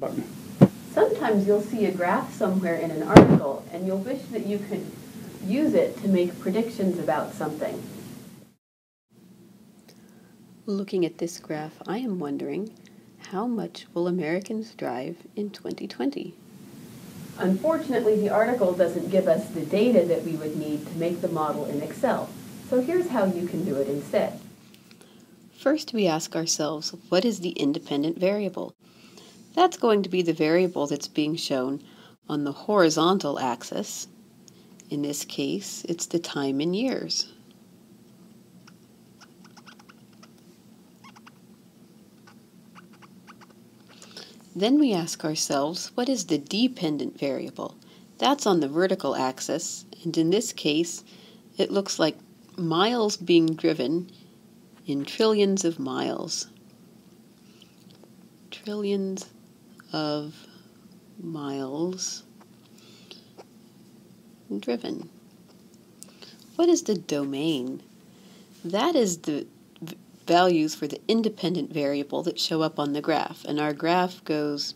button. Sometimes you'll see a graph somewhere in an article and you'll wish that you could use it to make predictions about something. Looking at this graph, I am wondering, how much will Americans drive in 2020? Unfortunately, the article doesn't give us the data that we would need to make the model in Excel. So here's how you can do it instead. First, we ask ourselves, what is the independent variable? That's going to be the variable that's being shown on the horizontal axis. In this case, it's the time in years. Then we ask ourselves, what is the dependent variable? That's on the vertical axis, and in this case, it looks like miles being driven in trillions of miles. Trillions of miles driven. What is the domain? That is the values for the independent variable that show up on the graph, and our graph goes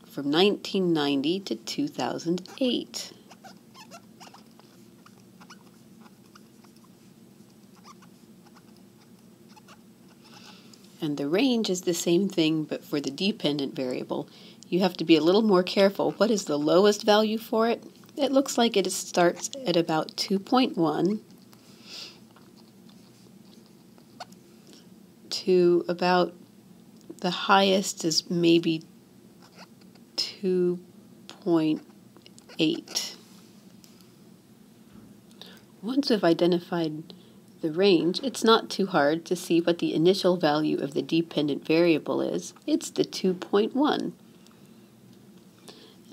from 1990 to 2008. And the range is the same thing, but for the dependent variable, you have to be a little more careful. What is the lowest value for it? It looks like it starts at about 2.1 to about the highest is maybe 2.8. Once we've identified the range, it's not too hard to see what the initial value of the dependent variable is. It's the 2.1.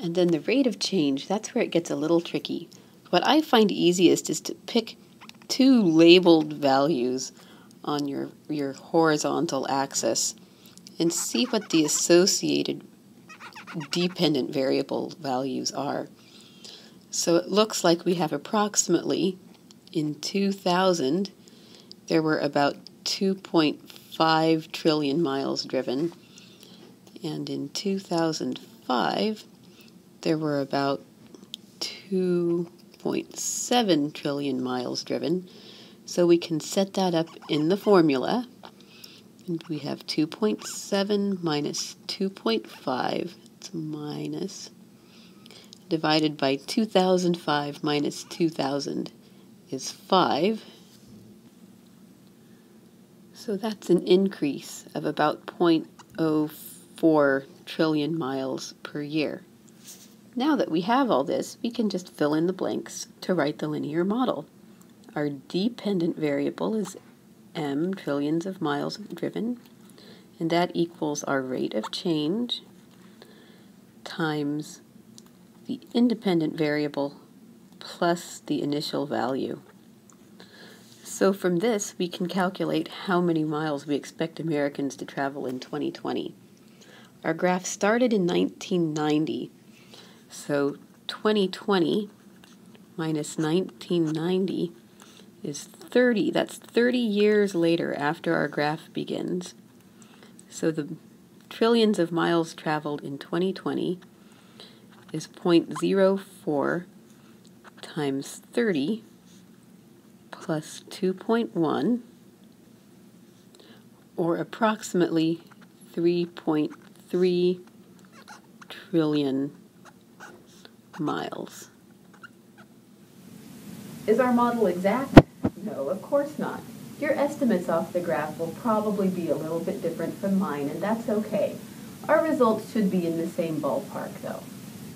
And then the rate of change, that's where it gets a little tricky. What I find easiest is to pick two labeled values on your horizontal axis and see what the associated dependent variable values are. So it looks like we have approximately, in 2000, there were about 2.5 trillion miles driven, and in 2005, there were about 2.7 trillion miles driven. So we can set that up in the formula, and we have 2.7 minus 2.5, it's minus, divided by 2005 minus 2000 is 5. So that's an increase of about 0.04 trillion miles per year. Now that we have all this, we can just fill in the blanks to write the linear model. Our dependent variable is m trillions of miles driven, and that equals our rate of change times the independent variable plus the initial value. So from this, we can calculate how many miles we expect Americans to travel in 2020. Our graph started in 1990, so 2020 minus 1990 is 30. That's 30 years later after our graph begins. So the trillions of miles traveled in 2020 is 0.04 times 30 plus 2.1, or approximately 3.3 trillion miles. Is our model exact? No, of course not. Your estimates off the graph will probably be a little bit different from mine, and that's okay. Our results should be in the same ballpark, though.